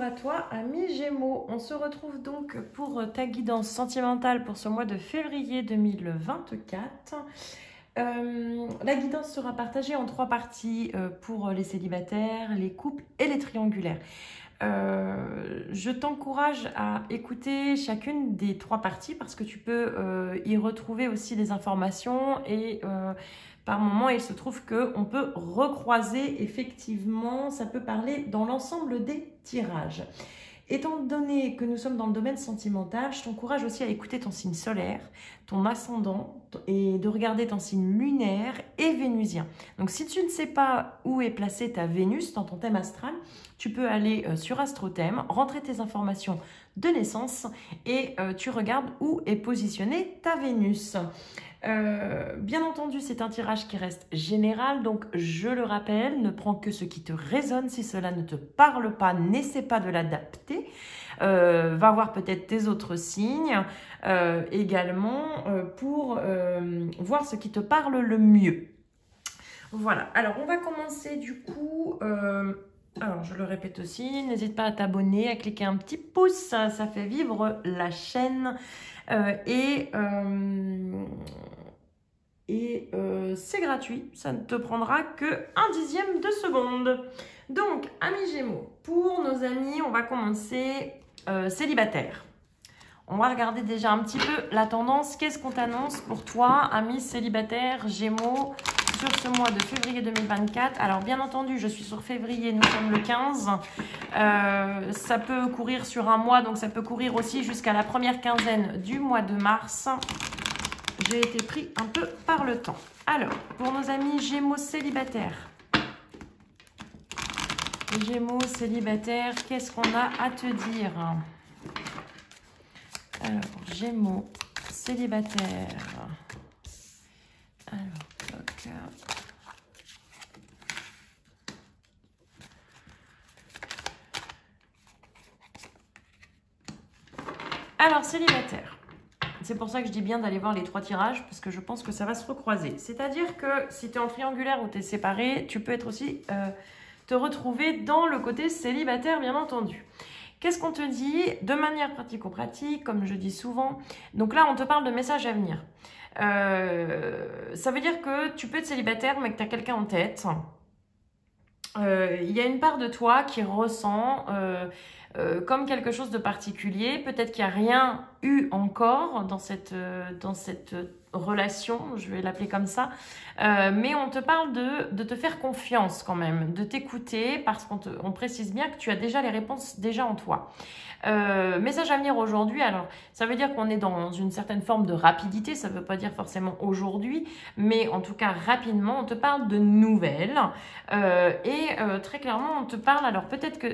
à toi, ami Gémeaux. On se retrouve donc pour ta guidance sentimentale pour ce mois de février 2024. La guidance sera partagée en 3 parties pour les célibataires, les couples et les triangulaires. Je t'encourage à écouter chacune des 3 parties parce que tu peux y retrouver aussi des informations et par moment, il se trouve qu'on peut recroiser, effectivement, ça peut parler dans l'ensemble des tirages. Étant donné que nous sommes dans le domaine sentimental, je t'encourage aussi à écouter ton signe solaire, ton ascendant et de regarder ton signe lunaire et vénusien. Donc, si tu ne sais pas où est placée ta Vénus dans ton thème astral, tu peux aller sur AstroThème, rentrer tes informations de naissance et tu regardes où est positionnée ta Vénus. Bien entendu, c'est un tirage qui reste général, donc je le rappelle, ne prends que ce qui te résonne. Si cela ne te parle pas, n'essaie pas de l'adapter. Va voir peut-être tes autres signes également pour voir ce qui te parle le mieux. Voilà, alors on va commencer du coup... alors, je le répète aussi, n'hésite pas à t'abonner, à cliquer un petit pouce, ça fait vivre la chaîne. C'est gratuit, ça ne te prendra que 1/10 de seconde. Donc, amis Gémeaux, pour nos amis, on va commencer célibataire. On va regarder déjà un petit peu la tendance. Qu'est-ce qu'on t'annonce pour toi, amis célibataires, Gémeaux, sur ce mois de février 2024. Alors, bien entendu, je suis sur février, nous sommes le 15. Ça peut courir sur un mois, donc ça peut courir aussi jusqu'à la première quinzaine du mois de mars. J'ai été pris un peu par le temps. Alors, pour nos amis Gémeaux célibataires. Gémeaux célibataires, qu'est-ce qu'on a à te dire? Alors, Gémeaux célibataires. Alors, ok. Alors, célibataire. C'est pour ça que je dis bien d'aller voir les 3 tirages, parce que je pense que ça va se recroiser. C'est-à-dire que si tu es en triangulaire ou tu es séparé, tu peux être aussi te retrouver dans le côté célibataire, bien entendu. Qu'est-ce qu'on te dit de manière pratico-pratique, comme je dis souvent? Donc là, on te parle de messages à venir. Ça veut dire que tu peux être célibataire, mais que tu as quelqu'un en tête. Il y a une part de toi qui ressent comme quelque chose de particulier. Peut-être qu'il n'y a rien eu encore dans cette relation, je vais l'appeler comme ça. Mais on te parle de te faire confiance quand même, de t'écouter parce qu'on précise bien que tu as déjà les réponses déjà en toi. Message à venir aujourd'hui, alors ça veut dire qu'on est dans une certaine forme de rapidité, ça ne veut pas dire forcément aujourd'hui, mais en tout cas rapidement, on te parle de nouvelles très clairement on te parle, alors peut-être que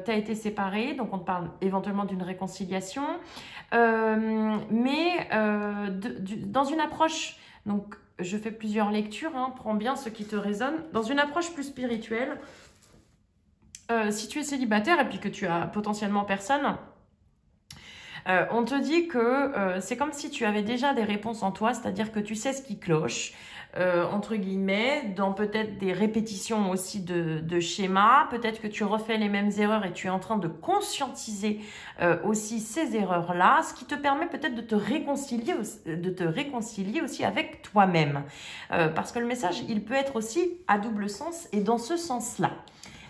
tu as été séparé, donc on te parle éventuellement d'une réconciliation, dans une approche, donc je fais plusieurs lectures, hein, prends bien ce qui te résonne, dans une approche plus spirituelle. Si tu es célibataire et puis que tu as potentiellement personne, on te dit que c'est comme si tu avais déjà des réponses en toi, c'est-à-dire que tu sais ce qui cloche, entre guillemets, dans peut-être des répétitions aussi de schémas, peut-être que tu refais les mêmes erreurs et tu es en train de conscientiser aussi ces erreurs-là, ce qui te permet peut-être de te réconcilier aussi avec toi-même. Parce que le message, il peut être aussi à double sens et dans ce sens-là.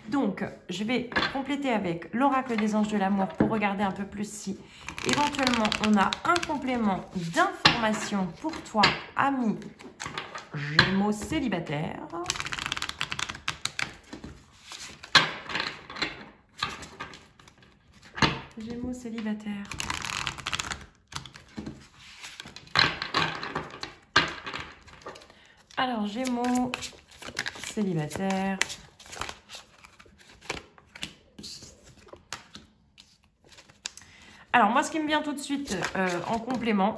Donc, je vais compléter avec l'oracle des anges de l'amour pour regarder un peu plus si éventuellement on a un complément d'information pour toi, ami Gémeaux célibataire. Gémeaux célibataire. Alors, Gémeaux célibataire. Alors, moi, ce qui me vient tout de suite en complément,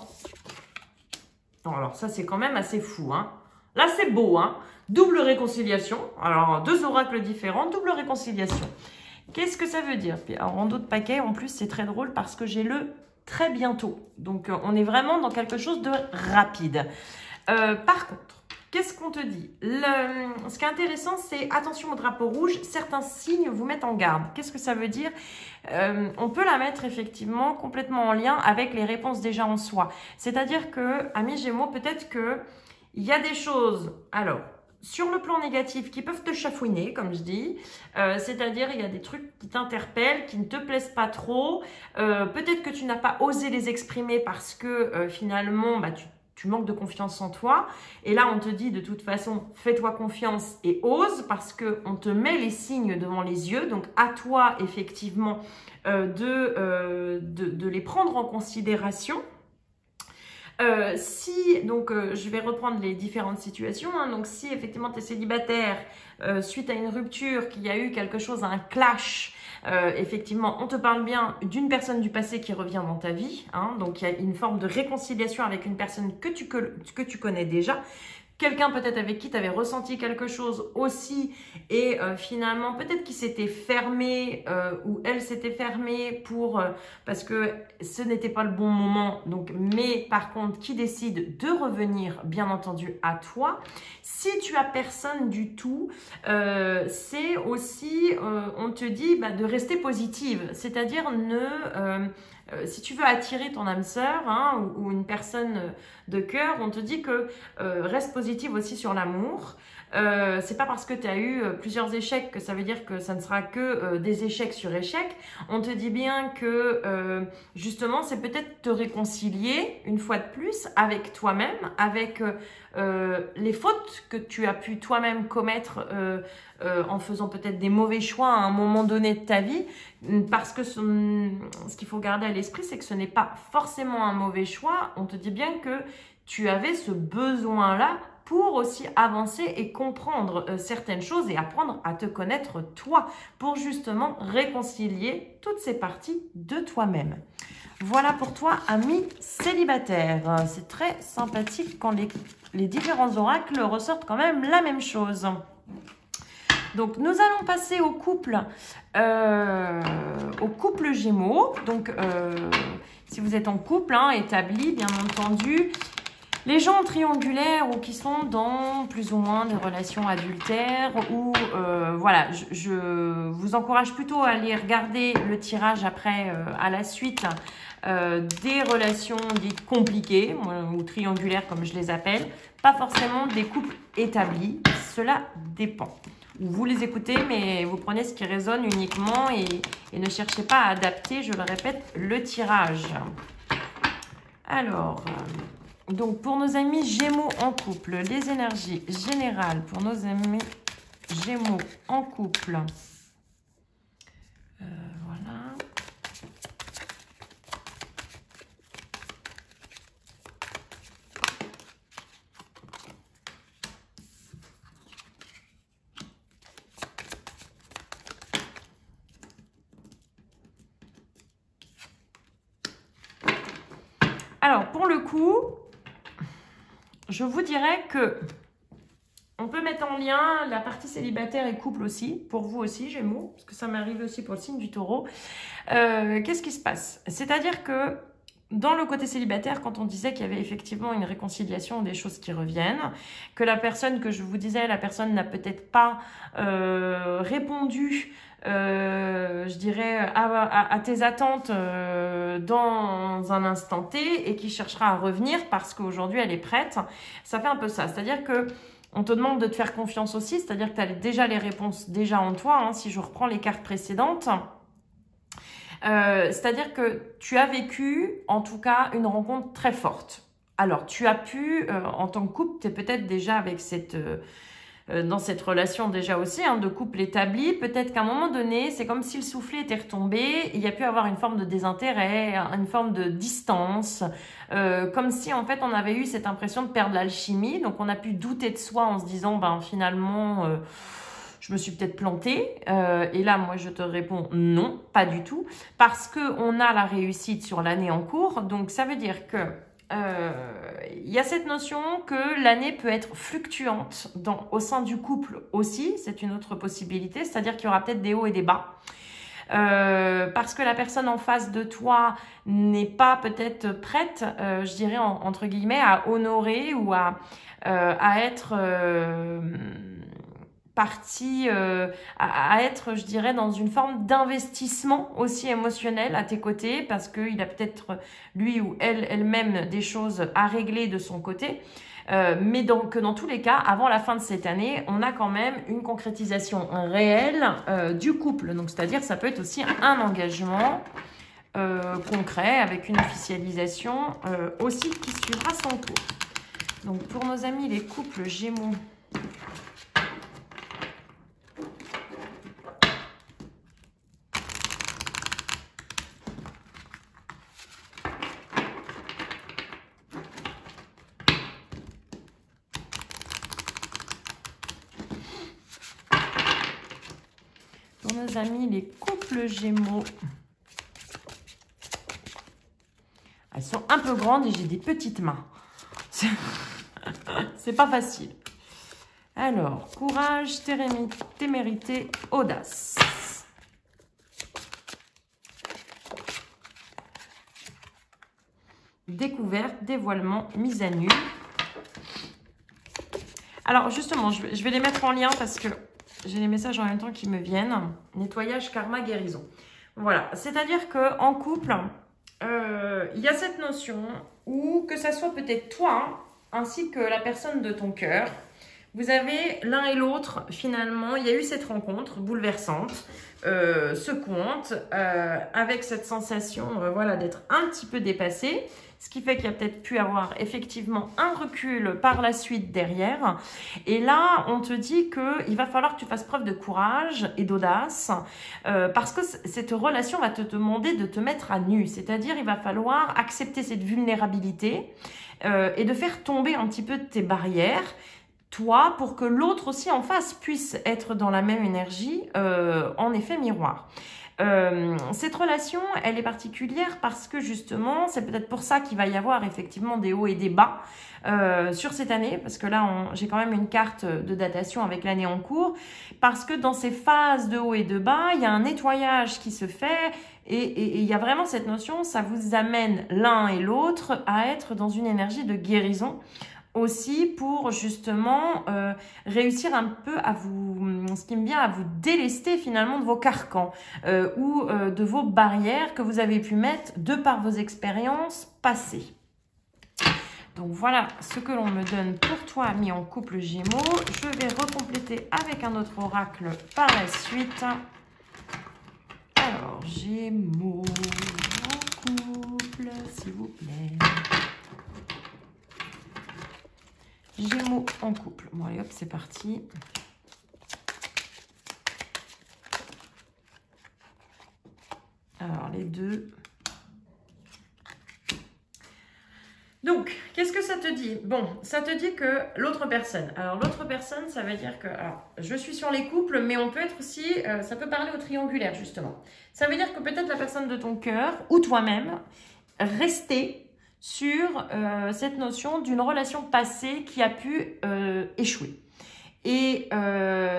alors ça, c'est quand même assez fou, hein. Là, c'est beau, hein. Double réconciliation. Alors, 2 oracles différents, double réconciliation. Qu'est-ce que ça veut dire? Alors, en d'autres paquets, en plus, c'est très drôle parce que j'ai le très bientôt. Donc, on est vraiment dans quelque chose de rapide. Par contre, Qu'est-ce qu'on te dit? Ce qui est intéressant, c'est attention au drapeau rouge. Certains signes vous mettent en garde. Qu'est-ce que ça veut dire? On peut la mettre effectivement complètement en lien avec les réponses déjà en soi. C'est-à-dire que, amis Gémeaux, peut-être que il y a des choses, alors, sur le plan négatif, qui peuvent te chafouiner, comme je dis. C'est-à-dire, il y a des trucs qui t'interpellent, qui ne te plaisent pas trop. Peut-être que tu n'as pas osé les exprimer parce que finalement, bah, tu manques de confiance en toi. Et là, on te dit de toute façon, fais-toi confiance et ose parce qu'on te met les signes devant les yeux. Donc, à toi, effectivement, de les prendre en considération. Je vais reprendre les différentes situations. Hein. Donc, si effectivement tu es célibataire suite à une rupture, qu'il y a eu quelque chose, un clash, effectivement, on te parle bien d'une personne du passé qui revient dans ta vie. Hein. Donc, il y a une forme de réconciliation avec une personne que tu connais déjà. Quelqu'un peut-être avec qui tu avais ressenti quelque chose aussi et finalement peut-être qu'il s'était fermé ou elle s'était fermée parce que ce n'était pas le bon moment. Donc, mais par contre qui décide de revenir bien entendu à toi. Si tu as personne du tout, c'est aussi on te dit de rester positive, c'est-à-dire si tu veux attirer ton âme sœur hein, ou une personne de cœur, on te dit que reste positive aussi sur l'amour. C'est pas parce que tu as eu plusieurs échecs que ça veut dire que ça ne sera que des échecs sur échecs. On te dit bien que justement c'est peut-être te réconcilier une fois de plus avec toi-même, avec les fautes que tu as pu toi-même commettre en faisant peut-être des mauvais choix à un moment donné de ta vie, parce que ce qu'il faut garder à l'esprit, c'est que ce n'est pas forcément un mauvais choix. On te dit bien que tu avais ce besoin-là pour aussi avancer et comprendre certaines choses et apprendre à te connaître toi, pour justement réconcilier toutes ces parties de toi-même. Voilà pour toi, ami célibataire. C'est très sympathique quand les différents oracles ressortent quand même la même chose. Donc, nous allons passer au couple Gémeaux. Donc, si vous êtes en couple, hein, établi, bien entendu, les gens triangulaires ou qui sont dans plus ou moins des relations adultères ou voilà, je vous encourage plutôt à aller regarder le tirage après à la suite des relations dites compliquées ou triangulaires comme je les appelle, pas forcément des couples établis, cela dépend. Vous les écoutez, mais vous prenez ce qui résonne uniquement et ne cherchez pas à adapter, je le répète, le tirage. Alors, donc pour nos amis Gémeaux en couple, les énergies générales pour nos amis Gémeaux en couple. Voilà. Alors, pour le coup, je vous dirais que on peut mettre en lien la partie célibataire et couple aussi, pour vous aussi, Gémeaux, parce que ça m'arrive aussi pour le signe du Taureau. Qu'est-ce qui se passe? C'est-à-dire que dans le côté célibataire, quand on disait qu'il y avait effectivement une réconciliation, des choses qui reviennent, que la personne que je vous disais, la personne n'a peut-être pas répondu je dirais, à tes attentes dans un instant T et qui cherchera à revenir parce qu'aujourd'hui elle est prête. Ça fait un peu ça. C'est-à-dire que on te demande de te faire confiance aussi, c'est-à-dire que tu as déjà les réponses déjà en toi. Hein, si je reprends les cartes précédentes, c'est-à-dire que tu as vécu en tout cas une rencontre très forte. Alors, tu as pu, en tant que couple, tu es peut-être déjà avec dans cette relation déjà aussi, hein, de couple établi, peut-être qu'à un moment donné, c'est comme si le soufflet était retombé, il y a pu avoir une forme de désintérêt, une forme de distance, comme si en fait on avait eu cette impression de perdre l'alchimie, donc on a pu douter de soi en se disant, ben finalement, je me suis peut-être plantée, et là moi je te réponds non, pas du tout, parce qu'on a la réussite sur l'année en cours, donc ça veut dire que il y a cette notion que l'année peut être fluctuante au sein du couple aussi, c'est une autre possibilité, c'est-à-dire qu'il y aura peut-être des hauts et des bas. parce que la personne en face de toi n'est pas peut-être prête, je dirais entre guillemets, à honorer ou à être partie, à être, je dirais, dans une forme d'investissement aussi émotionnel à tes côtés, parce qu'il a peut-être, lui ou elle-même, des choses à régler de son côté. Mais donc, dans tous les cas, avant la fin de cette année, on a quand même une concrétisation réelle du couple. Donc, c'est-à-dire, ça peut être aussi un engagement concret avec une officialisation aussi qui suivra son cours. Donc, pour nos amis les couples Gémeaux, nos amis les couples Gémeaux. Elles sont un peu grandes et j'ai des petites mains. C'est pas facile. Alors, courage, témérité, audace. Découverte, dévoilement, mise à nu. Alors, justement, je vais les mettre en lien parce que j'ai les messages en même temps qui me viennent. Nettoyage, karma, guérison. Voilà, c'est-à-dire qu'en couple, il y a cette notion où, que ça soit peut-être toi, ainsi que la personne de ton cœur, vous avez l'un et l'autre, finalement, il y a eu cette rencontre bouleversante, secouante, avec cette sensation voilà, d'être un petit peu dépassé. Ce qui fait qu'il y a peut-être pu avoir effectivement un recul par la suite derrière. Et là, on te dit qu'il va falloir que tu fasses preuve de courage et d'audace parce que cette relation va te demander de te mettre à nu. C'est-à-dire, il va falloir accepter cette vulnérabilité et de faire tomber un petit peu tes barrières, toi, pour que l'autre aussi en face puisse être dans la même énergie, en effet miroir. Cette relation, elle est particulière parce que justement, c'est peut-être pour ça qu'il va y avoir effectivement des hauts et des bas sur cette année, parce que là, j'ai quand même une carte de datation avec l'année en cours, parce que dans ces phases de haut et de bas, il y a un nettoyage qui se fait et il y a vraiment cette notion, ça vous amène l'un et l'autre à être dans une énergie de guérison, aussi pour justement réussir un peu à vous, ce qui me vient, à vous délester finalement de vos carcans ou de vos barrières que vous avez pu mettre de par vos expériences passées. Donc voilà ce que l'on me donne pour toi, ami en couple Gémeaux. Je vais recompléter avec un autre oracle par la suite. Alors, Gémeaux en couple, s'il vous plaît. Gémeaux en couple. Bon, allez hop, c'est parti. Alors, les deux. Donc, qu'est-ce que ça te dit? Bon, ça te dit que l'autre personne. Alors, l'autre personne, ça veut dire que... Alors, je suis sur les couples, mais on peut être aussi... ça peut parler au triangulaire, justement. Ça veut dire que peut-être la personne de ton cœur, ou toi-même, rester sur cette notion d'une relation passée qui a pu échouer. Et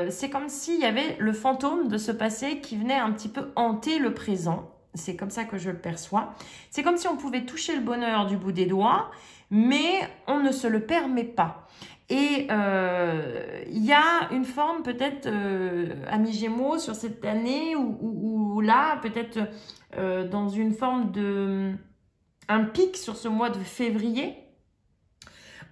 c'est comme s'il y avait le fantôme de ce passé qui venait un petit peu hanter le présent. C'est comme ça que je le perçois. C'est comme si on pouvait toucher le bonheur du bout des doigts, mais on ne se le permet pas. Et il y a une forme peut-être, amis Gémeaux, sur cette année où là, peut-être dans une forme de... un pic sur ce mois de février,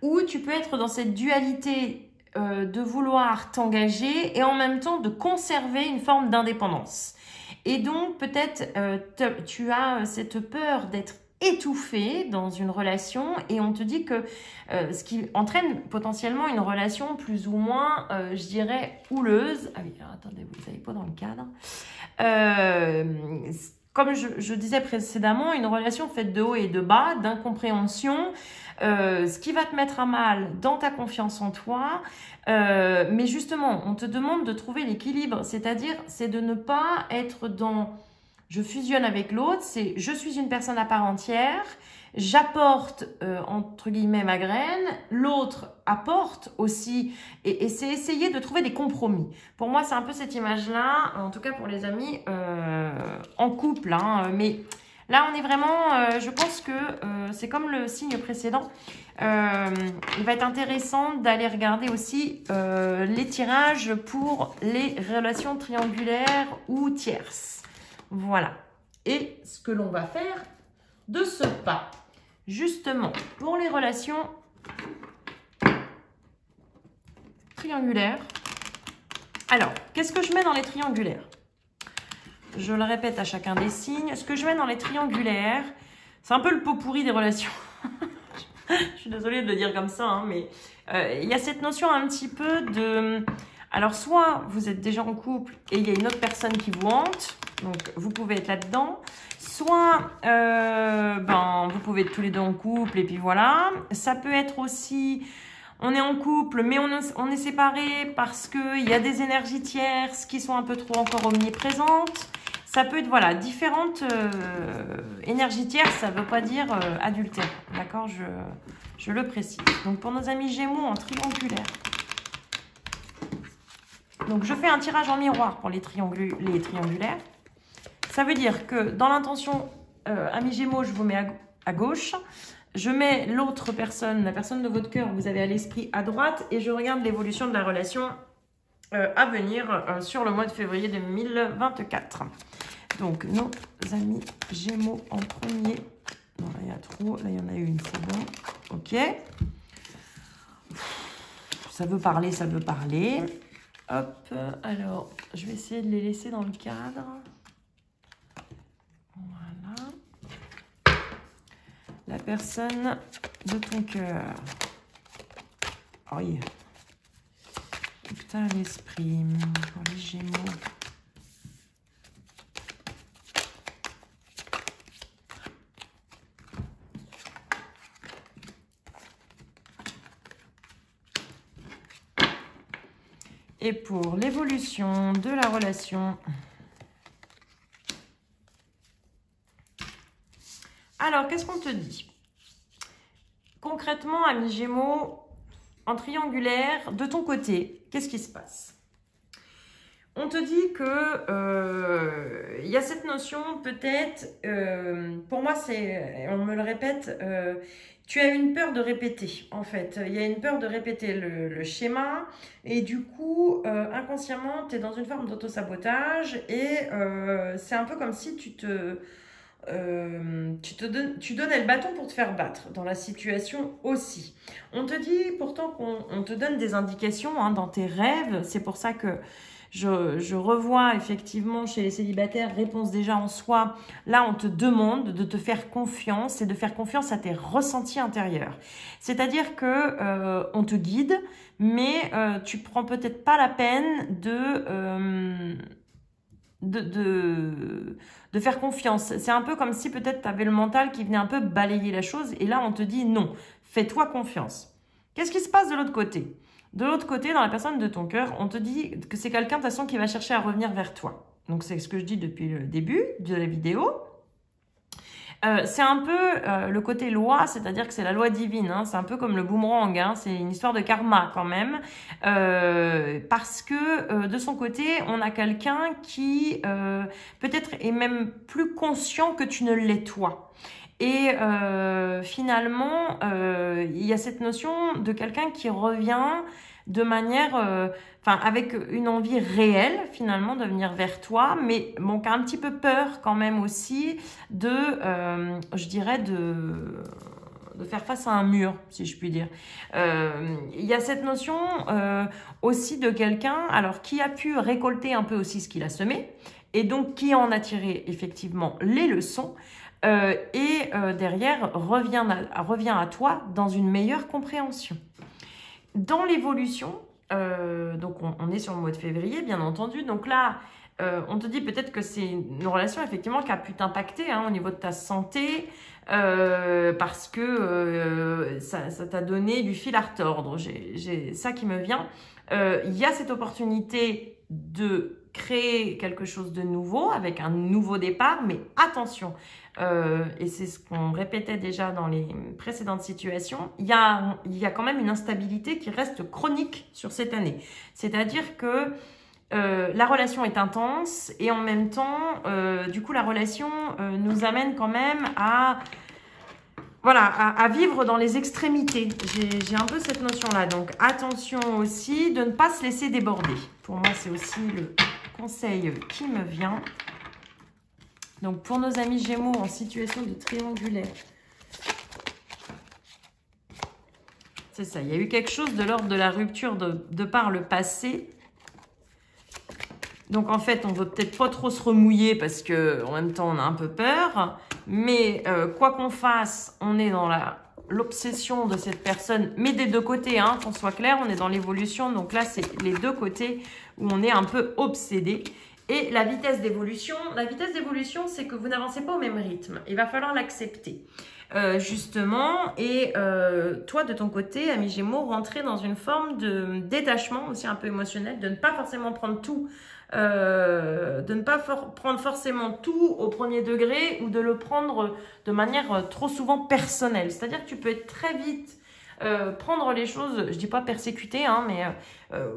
où tu peux être dans cette dualité de vouloir t'engager et en même temps de conserver une forme d'indépendance. Et donc, peut-être, tu as cette peur d'être étouffé dans une relation et on te dit que ce qui entraîne potentiellement une relation plus ou moins, je dirais, houleuse. Ah oui, alors, attendez, vous n'avez pas dans le cadre. Comme je disais précédemment, une relation faite de haut et de bas, d'incompréhension, ce qui va te mettre à mal dans ta confiance en toi. Mais justement, on te demande de trouver l'équilibre, c'est-à-dire c'est de ne pas être dans je fusionne avec l'autre, c'est je suis une personne à part entière, j'apporte entre guillemets ma graine, l'autre apporte aussi, et c'est essayer de trouver des compromis. Pour moi, c'est un peu cette image-là, en tout cas pour les amis en couple, hein, mais là on est vraiment, je pense que c'est comme le signe précédent, il va être intéressant d'aller regarder aussi les tirages pour les relations triangulaires ou tierces. Voilà. Et ce que l'on va faire de ce pas, justement, pour les relations triangulaires. Alors, qu'est-ce que je mets dans les triangulaires? Je le répète à chacun des signes. Ce que je mets dans les triangulaires, c'est un peu le pot pourri des relations. Je suis désolée de le dire comme ça, hein, mais il y a cette notion un petit peu de... Alors, soit vous êtes déjà en couple et il y a une autre personne qui vous hante, donc vous pouvez être là-dedans. Soit vous pouvez être tous les deux en couple et puis voilà. Ça peut être aussi, on est en couple mais on est séparés parce qu'il y a des énergies tierces qui sont un peu trop encore omniprésentes. Ça peut être, voilà, différentes énergies tierces, ça ne veut pas dire adultère, d'accord, je le précise. Donc, pour nos amis Gémeaux en triangulaire. Donc, je fais un tirage en miroir pour les triangulaires. Ça veut dire que dans l'intention, amis Gémeaux, je vous mets à gauche. Je mets l'autre personne, la personne de votre cœur, vous avez à l'esprit à droite. Et je regarde l'évolution de la relation à venir sur le mois de février 2024. Donc, nos amis Gémeaux en premier. Non, là, il y a trop. Là, il y en a une, c'est bon. OK. Ça veut parler, ça veut parler. Hop. Alors, je vais essayer de les laisser dans le cadre. Voilà. La personne de ton cœur. Oui. Putain, l'esprit. Pour les Gémeaux. Et pour l'évolution de la relation. Alors, qu'est-ce qu'on te dit? Concrètement, amis Gémeaux, en triangulaire, de ton côté, qu'est-ce qui se passe? On te dit que y a cette notion, peut-être, pour moi, on me le répète, tu as une peur de répéter, en fait. Il y a une peur de répéter le schéma et du coup, inconsciemment, tu es dans une forme d'auto-sabotage et c'est un peu comme si tu donnais le bâton pour te faire battre dans la situation aussi. On te dit pourtant qu'on te donne des indications hein, dans tes rêves. C'est pour ça que je revois effectivement chez les célibataires, réponse déjà en soi. Là, on te demande de te faire confiance et de faire confiance à tes ressentis intérieurs. C'est-à-dire que on te guide, mais tu prends peut-être pas la peine de faire confiance. C'est un peu comme si peut-être tu avais le mental qui venait un peu balayer la chose et là on te dit non, fais-toi confiance. Qu'est-ce qui se passe de l'autre côté? De l'autre côté, dans la personne de ton cœur, on te dit que c'est quelqu'un de toute façon qui va chercher à revenir vers toi. Donc c'est ce que je dis depuis le début de la vidéo. C'est un peu le côté loi, c'est-à-dire que c'est la loi divine, hein, c'est un peu comme le boomerang, hein, c'est une histoire de karma quand même, parce que de son côté, on a quelqu'un qui peut-être est même plus conscient que tu ne l'es toi. Et finalement, il y a cette notion de quelqu'un qui revient de manière, avec une envie réelle finalement de venir vers toi, mais bon, qui a un petit peu peur quand même aussi de, je dirais, de faire face à un mur, si je puis dire. Il y a cette notion aussi de quelqu'un, alors qui a pu récolter un peu aussi ce qu'il a semé, et donc qui en a tiré effectivement les leçons, et derrière revient à toi dans une meilleure compréhension. Dans l'évolution, donc on est sur le mois de février, bien entendu. Donc là, On te dit peut-être que c'est une relation effectivement qui a pu t'impacter au niveau de ta santé, parce que ça t'a donné du fil à retordre. J'ai ça qui me vient. Il y a cette opportunité de créer quelque chose de nouveau avec un nouveau départ, mais attention, et c'est ce qu'on répétait déjà dans les précédentes situations, il y a quand même une instabilité qui reste chronique sur cette année. C'est-à-dire que la relation est intense et en même temps, du coup, la relation nous amène quand même à vivre dans les extrémités. J'ai un peu cette notion-là. Donc, attention aussi de ne pas se laisser déborder. Pour moi, c'est aussi le conseil qui me vient. Donc, pour nos amis Gémeaux en situation de triangulaire, c'est ça. Il y a eu quelque chose de l'ordre de la rupture de par le passé. Donc, en fait, on ne veut peut-être pas trop se remouiller parce qu'en même temps, on a un peu peur. Mais quoi qu'on fasse, on est dans l'obsession de cette personne. Mais des deux côtés, qu'on soit clair, on est dans l'évolution. Donc là, c'est les deux côtés où on est un peu obsédé. Et la vitesse d'évolution, c'est que vous n'avancez pas au même rythme. Il va falloir l'accepter. Justement, et toi de ton côté, ami Gémeaux, rentrer dans une forme de détachement aussi un peu émotionnel, de ne pas forcément prendre tout, de ne pas prendre forcément tout au premier degré ou de le prendre de manière trop souvent personnelle. C'est-à-dire que tu peux être très vite prendre les choses, je dis pas persécuter, mais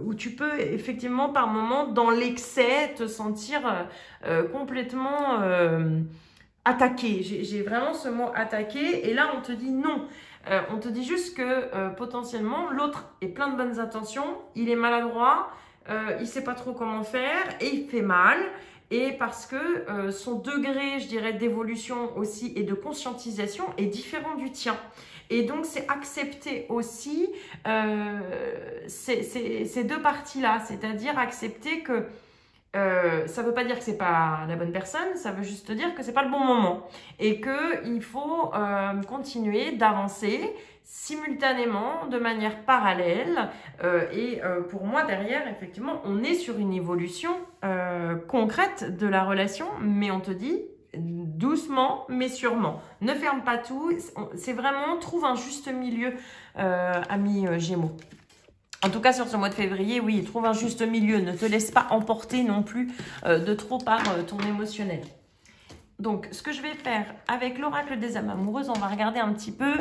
où tu peux effectivement par moment dans l'excès te sentir complètement attaqué. J'ai vraiment ce mot attaqué et là on te dit non. On te dit juste que potentiellement l'autre est plein de bonnes intentions, il est maladroit, il sait pas trop comment faire et il fait mal. Et parce que son degré, je dirais, d'évolution aussi et de conscientisation est différent du tien. Et donc, c'est accepter aussi ces deux parties-là. C'est-à-dire accepter que ça ne veut pas dire que ce n'est pas la bonne personne, ça veut juste dire que ce n'est pas le bon moment. Et qu'il faut continuer d'avancer simultanément, de manière parallèle. Pour moi, derrière, effectivement, on est sur une évolution concrète de la relation, mais on te dit doucement, mais sûrement. Ne ferme pas tout. C'est vraiment, trouve un juste milieu, ami Gémeaux. En tout cas, sur ce mois de février, oui, trouve un juste milieu. Ne te laisse pas emporter non plus de trop par ton émotionnel. Donc, ce que je vais faire avec l'oracle des âmes amoureuses, on va regarder un petit peu.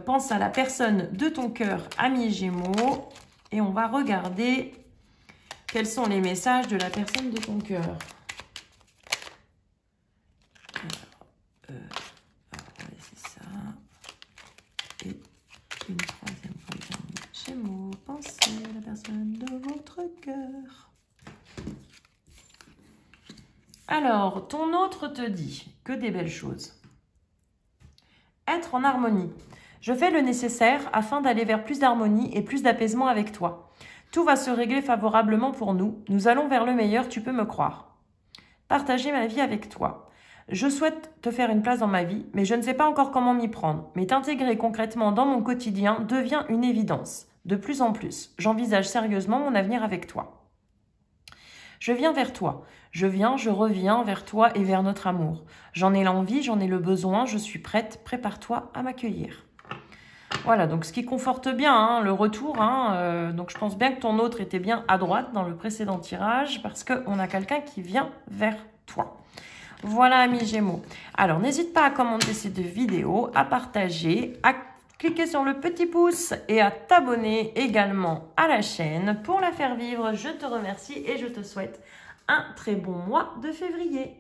Pense à la personne de ton cœur, ami Gémeaux. Et on va regarder quels sont les messages de la personne de ton cœur. C'est ça. Et une troisième fois, Gémeaux, pensez à la personne de votre cœur. Alors, ton autre te dit que des belles choses. Être en harmonie. Je fais le nécessaire afin d'aller vers plus d'harmonie et plus d'apaisement avec toi. Tout va se régler favorablement pour nous. Nous allons vers le meilleur, tu peux me croire. Partager ma vie avec toi. Je souhaite te faire une place dans ma vie, mais je ne sais pas encore comment m'y prendre. Mais t'intégrer concrètement dans mon quotidien devient une évidence. De plus en plus, j'envisage sérieusement mon avenir avec toi. Je viens vers toi. Je reviens vers toi et vers notre amour. J'en ai l'envie, j'en ai le besoin, je suis prête. Prépare-toi à m'accueillir. Voilà, donc ce qui conforte bien le retour. Donc je pense bien que ton autre était bien à droite dans le précédent tirage parce qu'on a quelqu'un qui vient vers toi. Voilà, amis Gémeaux. Alors, n'hésite pas à commenter cette vidéo, à partager, à cliquer sur le petit pouce et à t'abonner également à la chaîne pour la faire vivre. Je te remercie et je te souhaite un très bon mois de février.